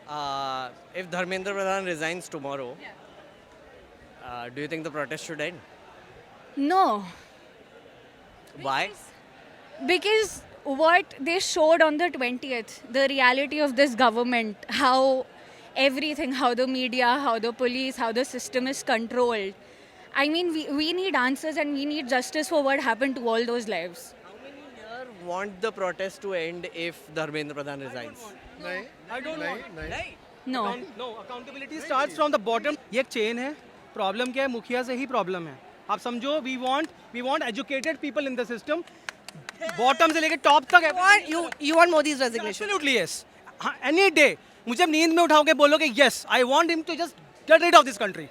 If Dharmendra Pradhan resigns tomorrow, do you think the protest should end? No, Why? because what they showed on the 20th, the reality of this government, how everything, how the media, how the police, how the system is controlled. I mean, we need answers and we need justice for what happened to all those lives. How many here want the protest to end if Dharmendra Pradhan resigns? I don't want. No. No, accountability starts from the bottom. ये एक chain है. Problem क्या है? मुखिया से ही problem है. आप समझो, we want educated people in the system. Bottom से लेके top तक. You want Modi's resignation? Absolutely yes. Any day. मुझे नींद में उठाओगे बोलोगे yes, I want him to just get rid of this country.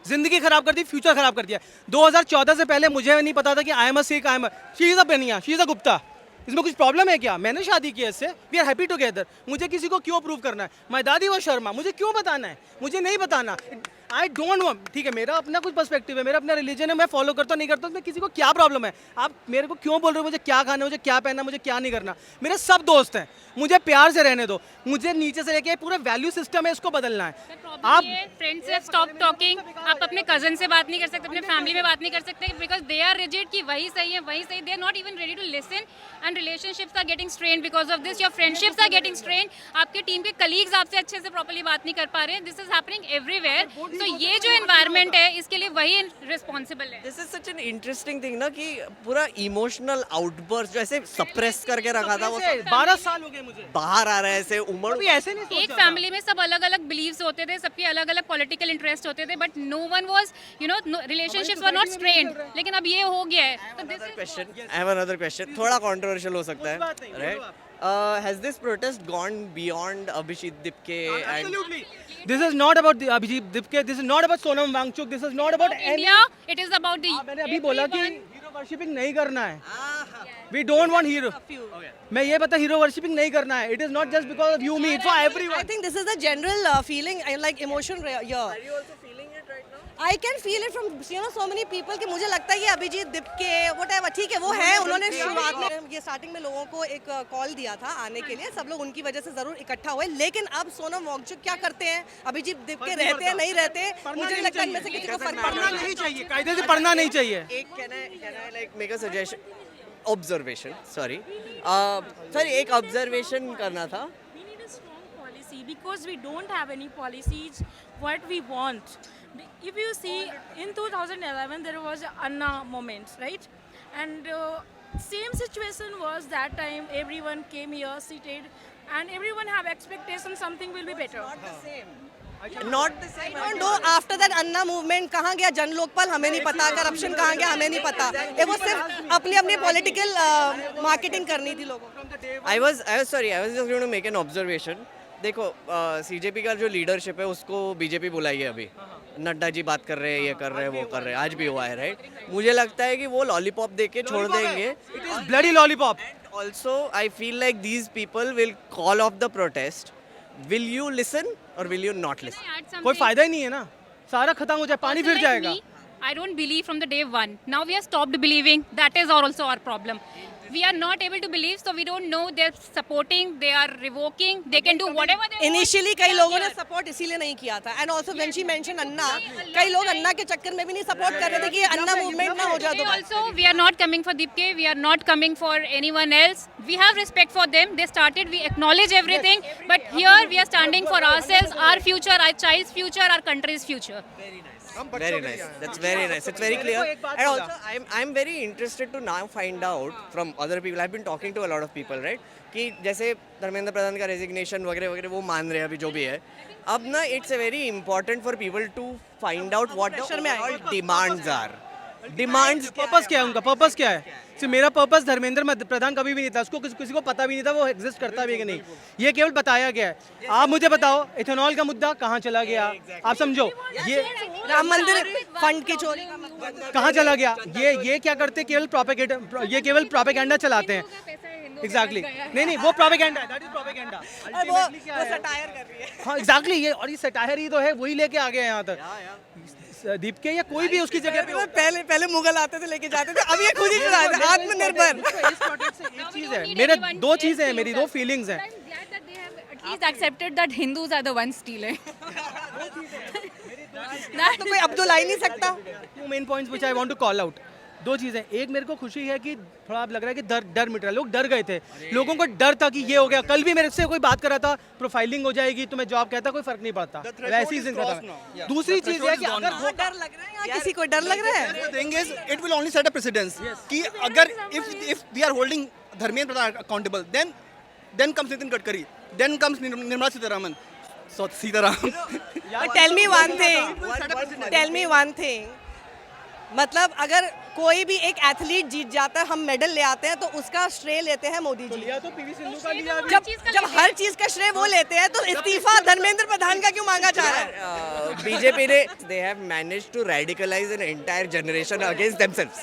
जिंदगी खराब कर दी, फ्यूचर खराब कर दिया. 2014 से पहले मुझे नहीं पता था कि I am a Sikh, she is a बेनिया, शी इज अ गुप्ता. इसमें कुछ प्रॉब्लम है क्या? मैंने शादी की है इससे, वी आर हैप्पी टुगेदर. मुझे किसी को क्यों प्रूव करना है? माय दादी वो शर्मा, मुझे क्यों बताना है? मुझे नहीं बताना. I don't know. ठीक है, मेरा अपना कुछ पर्सपेक्टिव है, मेरा अपना रिलीजन है, मैं फॉलो करता हूँ नहीं करता हूँ. मैं किसी को क्या प्रॉब्लम है? आप मेरे को क्यों बोल रहे हो मुझे क्या खाना है, मुझे क्या पहनना, मुझे क्या नहीं करना? मेरे सब दोस्त हैं, मुझे प्यार से रहने दो. मुझे नीचे से लेके पूरा वैल्यू सिस्टम है, इसको बदलना है. आप फ्रेंड से स्टॉप टॉकिंग. आप अपने कजन से बात नहीं कर सकते, अपने फैमिली में बात नहीं कर सकते, बिकॉज दे आर रिजिड कि वही सही है, वही सही. They are not even ready to listen and relationships are getting strained because of this. Your friendships are getting strained. आपके टीम के कलीग्स आपसे अच्छे से प्रॉपर्ली बात नहीं कर पा रहे हैं. This is happening everywhere. So ये जो एनवायरनमेंट है, इसके लिए वही रिस्पॉन्सिबल है. This is such an interesting thing ना कि पूरा इमोशनल आउटबर्स्ट जो ऐसे सप्रेस करके रखा था वो 12 साल हो गए मुझे. बाहर आ रहा है ऐसे उमड़. कभी ऐसे नहीं एक सोचा था. फैमिली में सब अलग अलग बिलीव्स होते थे, सबके अलग अलग पॉलिटिकल इंटरेस्ट होते थे, but no one was relationships were not strained. लेकिन अब ये हो गया है. तो this question. I have another question. थोड़ा controversial हो सकता है, right? Has this protest gone beyond Abhijit Dipke and Absolutely. This is not about the Abhijit Dipke. This is not about Sonam Wangchuk. This is not about any. India, it is about the. मैंने अभी बोला कि hero worshipping नहीं करना है. We don't want hero. मैं ये बता, हीरो वर्शिपिंग नहीं करना है. It is not just because of you, me. It's for everyone. I think this is the general feeling, like emotion here. Are you also feeling it right now? I can feel it from so many people कि मुझे लगता है कि Abhijit Dipke whatever, ठीक है वो है. उन्होंने शुरुआत में ये स्टार्टिंग में लोगों को एक कॉल दिया था आने के लिए. सब लोग उनकी वजह से जरूर इकट्ठा हुए. लेकिन अब सोनम वांगचुक क्या करते हैं, अभिजीत दिपके रहते हैं नहीं रहते, मुझे नहीं लगता इनमें से किसी को फर्क पढ़ना पड़ना नहीं चाहिए. कायदे से पढ़ना नहीं चाहिए. Can I like make a suggestion? Observation. Sorry. एक observation करना था. We need a strong policy because we don't have any policies what we want. If you see, in 2011 there was Anna moment, right? And same situation was that time. Everyone came here, seated, and everyone have expectation something will be better. Not the same. I don't know after that Anna movement कहाँ गया जन लोकपाल हमें नहीं पता, corruption कहाँ गया हमें नहीं पता. ये वो सिर्फ अपनी अपनी पॉलिटिकल मार्केटिंग करनी थी लोगों को. I was just going to make an observation. देखो CJP का जो लीडरशिप है उसको बीजेपी बुलाई है अभी. नड्डा जी बात कर रहे हैं, ये कर रहे हैं, वो कर रहे हैं, आज भी हुआ है, राइट? मुझे लगता है कि वो लॉलीपॉप दे के छोड़ देंगे. It is bloody lollipop. And also I feel like these people will call off the protest. Will you listen or will you not listen? कोई फायदा ही नहीं है ना. सारा खत्म हो जाए, पानी फिर जाएगा. I don't believe from the day one. Now we have stopped believing. That is also our problem. We are not able to believe, so we don't know they're supporting, they are revoking, they can do whatever they want. Initially कई लोगों ने support इसीलिए नहीं किया था. And also when she mention Anna, कई लोग अन्ना के चक्कर में भी नहीं सपोर्ट कर रहे थे कि अन्ना मूवमेंट ना हो जाए. They also, we are not coming for Dipke, we are not coming for anyone else. We have respect for them. They started, we acknowledge everything, but here we are standing for ourselves, our future, our child's future, our country's future. Very nice. That's very nice. It's very clear. And also, I'm very interested to now find out from other people. I've been talking to a lot of people, right? कि जैसे धर्मेंद्र प्रधान का resignation वगैरह वगैरह वो मान रहे हैं अभी जो भी है. अब ना it's very important for people to find out what the demands are. Demands purpose क्या है उनका? पर्पस क्या है? सिर्फ मेरा पर्पस धर्मेंद्र प्रधान कभी भी नहीं था. उसको किसी को पता भी नहीं था वो एग्जिस्ट करता भी है कि नहीं. ये केवल बताया गया है. आप मुझे बताओ इथेनॉल का मुद्दा कहाँ चला गया? आप समझो ये राम मंदिर फंड की चोरी का मतलब कहाँ चला गया? ये क्या करते? केवल प्रोपेगेंडा चलाते हैं. एग्जैक्टली. नहीं वो प्रोपेगेंडा है. That is propaganda. वो सटायर कर रही है. हाँ एग्जैक्टली. ये और ये सटायर ही तो है, वही लेके आ गए यहाँ तक. दीपके या कोई भी उसकी जगह पे. पहले मुगल आते थे लेके जाते थे, अब ये खुद ही चला रहे हैं. आत्मनिर्भर. इस प्रोटेस्ट से एक चीज है, मेरे दो चीजें हैं, मेरी दो फीलिंग्स हैं. He's accepted that Hindus are the ones stealing. तो कोई अब्दुल आ ही नहीं सकता। Two main points which I want to call out. दो चीज़ें, एक मेरे को खुशी है कि थोड़ा अब लग रहा है कि डर मिट रहा है, लोग डर गए थे, लोगों को डर था कि ये हो गया। कल भी मेरे से कोई बात कर रहा था प्रोफाइलिंग हो जाएगी तो मैं जॉब कहता, कोई फर्क नहीं पड़ता, वैसे ही जिंदगी खत्म। दूसरी चीज़ है कि अगर हाँ, डर लग रहा है या किसी को डर लग रहा है? The thing is, it will only set a precedence कि अगर if we are holding Dharmendra Pradhan accountable, then comes Nitin Gadkari, then comes Nirmala Sitharaman. So Sitaram. But tell me one thing. मतलब अगर कोई भी एक एथलीट जीत जाता है, हम मेडल ले आते हैं, तो उसका श्रेय लेते हैं मोदी जी। लिया तो पीवी सिंधु का लिया। जब हर चीज का श्रेय वो लेते हैं, तो इस्तीफा धर्मेंद्र प्रधान का क्यों मांगा जा रहा है? बीजेपी ने they have managed to radicalize an entire generation against themselves.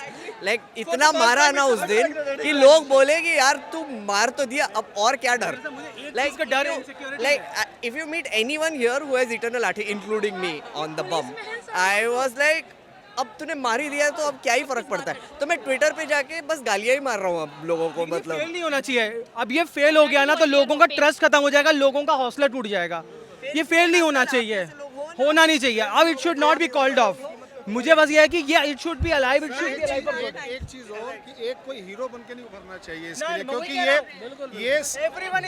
Like इतना मारा ना उस दिन कि लोग बोले कि यार तू मार तो दिया, अब और क्या डर? Like का डर है, insecurity like if you meet anyone here who has eaten a lathi, including me on the bum, I was like अब तूने मार ही दिया तो अब क्या ही फर्क पड़ता है। तो मैं ट्विटर पे जाके बस गालियां ही मार रहा हूँ अब लोगों को। मतलब फेल नहीं होना चाहिए। अब ये फेल हो गया ना तो लोगों का ट्रस्ट खत्म हो जाएगा, लोगों का हौसला टूट जाएगा। ये फेल नहीं होना चाहिए, होना नहीं चाहिए। अब it should not be called off. मुझे बस ये है कि ये it should be alive, it should be alive. एक चीज और कि एक कोई हीरो बन के नहीं उभरना चाहिए इसके नहीं, लिए, मैं क्योंकि वही कह रहा हूँ। ये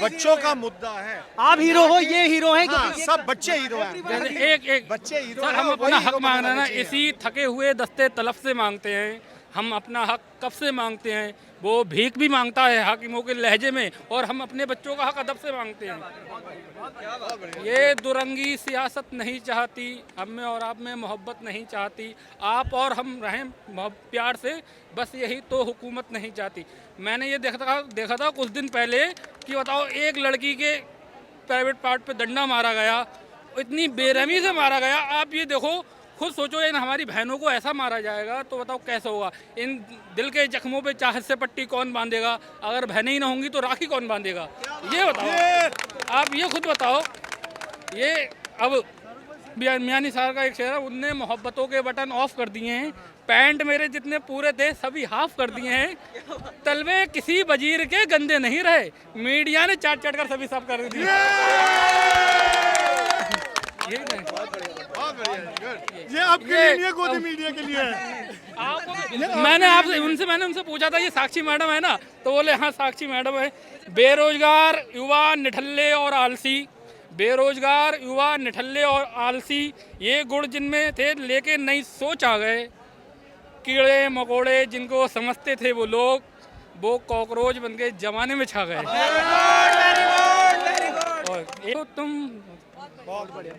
बच्चों का मुद्दा है। आप हीरो हो, ये हीरो हैं, हाँ, सब बच्चे हीरो हैं। एक बच्चे हीरो सर, हैं, हम वही अपना हक हीरो मांग रहे बनाना हैं ना, चाहिए। इसी थके हुए दस्ते तलफ से मांगते हैं। हम अपना हक कब से मांगते हैं, वो भीख भी मांगता है हाकिमों के लहजे में, और हम अपने बच्चों का हक अदब से मांगते हैं। ये दुरंगी सियासत नहीं चाहती, हम में और आप में मोहब्बत नहीं चाहती, आप और हम रहें प्यार से, बस यही तो हुकूमत नहीं चाहती। मैंने ये देखा था कुछ दिन पहले कि बताओ एक लड़की के प्राइवेट पार्ट पे डंडा मारा गया, इतनी बेरहमी से मारा गया। आप ये देखो, खुद सोचो इन हमारी बहनों को ऐसा मारा जाएगा तो बताओ कैसा होगा। इन दिल के जख्मों पे चाहत से पट्टी कौन बांधेगा? अगर बहनें ही ना होंगी तो राखी कौन बांधेगा? ये बताओ, आप ये खुद बताओ। ये अब मियानी साहब का एक शेर है, उनने मोहब्बतों के बटन ऑफ कर दिए हैं, पैंट मेरे जितने पूरे थे सभी हाफ कर दिए हैं, तलवे किसी वजीर के गंदे नहीं रहे, मीडिया ने चाट चाट कर सभी साफ कर दिए। ये आपके लिए नहीं है, गोदी मीडिया के लिए है। मैंने उनसे पूछा था, ये साक्षी मैडम है ना? तो बोले हाँ साक्षी मैडम है। बेरोजगार युवा निठल्ले और आलसी, बेरोजगार युवा निठल्ले और आलसी, ये गुण जिनमें थे लेके नई सोच आ गए। कीड़े मकोड़े जिनको समझते थे वो लोग, वो कॉकरोच बन के जमाने में छा गए। और तुम बहुत बढ़िया।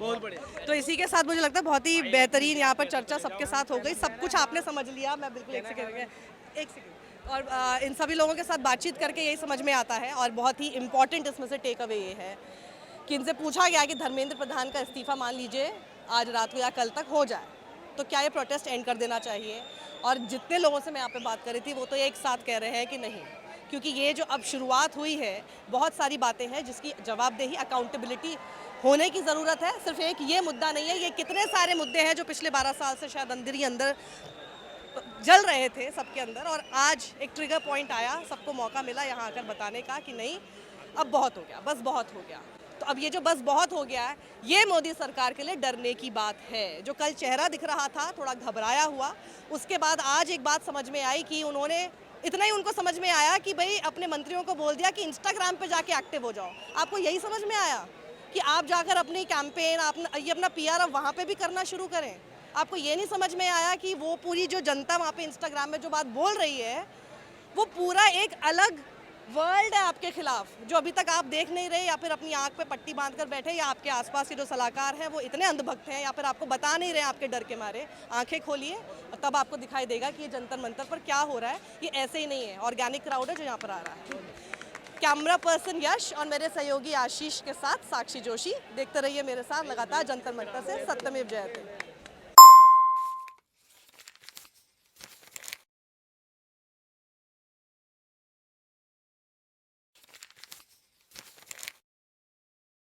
तो इसी के साथ मुझे लगता है बहुत ही बेहतरीन यहाँ पर चर्चा सबके साथ हो गई, सब कुछ आपने समझ लिया। मैं बिल्कुल एक सेकंड और इन सभी लोगों के साथ बातचीत करके यही समझ में आता है, और बहुत ही इम्पॉर्टेंट इसमें से टेक अवे ये है कि इनसे पूछा गया कि धर्मेंद्र प्रधान का इस्तीफा मान लीजिए आज रात को या कल तक हो जाए, तो क्या ये प्रोटेस्ट एंड कर देना चाहिए? और जितने लोगों से मैं यहाँ पे बात कर रही थी वो तो एक साथ कह रहे हैं कि नहीं, क्योंकि ये जो अब शुरुआत हुई है, बहुत सारी बातें हैं जिसकी जवाबदेही, अकाउंटेबिलिटी होने की ज़रूरत है। सिर्फ एक ये मुद्दा नहीं है, ये कितने सारे मुद्दे हैं जो पिछले 12 साल से शायद अंदर ही अंदर जल रहे थे सबके अंदर, और आज एक ट्रिगर पॉइंट आया, सबको मौका मिला यहाँ आकर बताने का कि नहीं अब बहुत हो गया, बस बहुत हो गया। तो अब ये जो बस बहुत हो गया है, ये मोदी सरकार के लिए डरने की बात है। जो कल चेहरा दिख रहा था थोड़ा घबराया हुआ, उसके बाद आज एक बात समझ में आई कि उन्होंने इतना ही उनको समझ में आया कि भाई अपने मंत्रियों को बोल दिया कि इंस्टाग्राम पे जाके एक्टिव हो जाओ। आपको यही समझ में आया कि आप जाकर अपनी कैंपेन, ये अपना PR अब वहाँ पे भी करना शुरू करें? आपको ये नहीं समझ में आया कि वो पूरी जो जनता वहाँ पे इंस्टाग्राम में जो बात बोल रही है, वो पूरा एक अलग वर्ल्ड है आपके खिलाफ, जो अभी तक आप देख नहीं रहे, या फिर अपनी आंख पे पट्टी बांधकर बैठे, या आपके आसपास के जो सलाहकार हैं वो इतने अंधभक्त हैं, या फिर आपको बता नहीं रहे आपके डर के मारे। आंखें खोलिए और तब आपको दिखाई देगा कि ये जंतर मंतर पर क्या हो रहा है। ये ऐसे ही नहीं है, ऑर्गेनिक क्राउड है जो यहाँ पर आ रहा है। कैमरा पर्सन यश और मेरे सहयोगी आशीष के साथ साक्षी जोशी, देखते रहिए मेरे साथ लगातार जंतर मंतर से सत्यमेव जयते।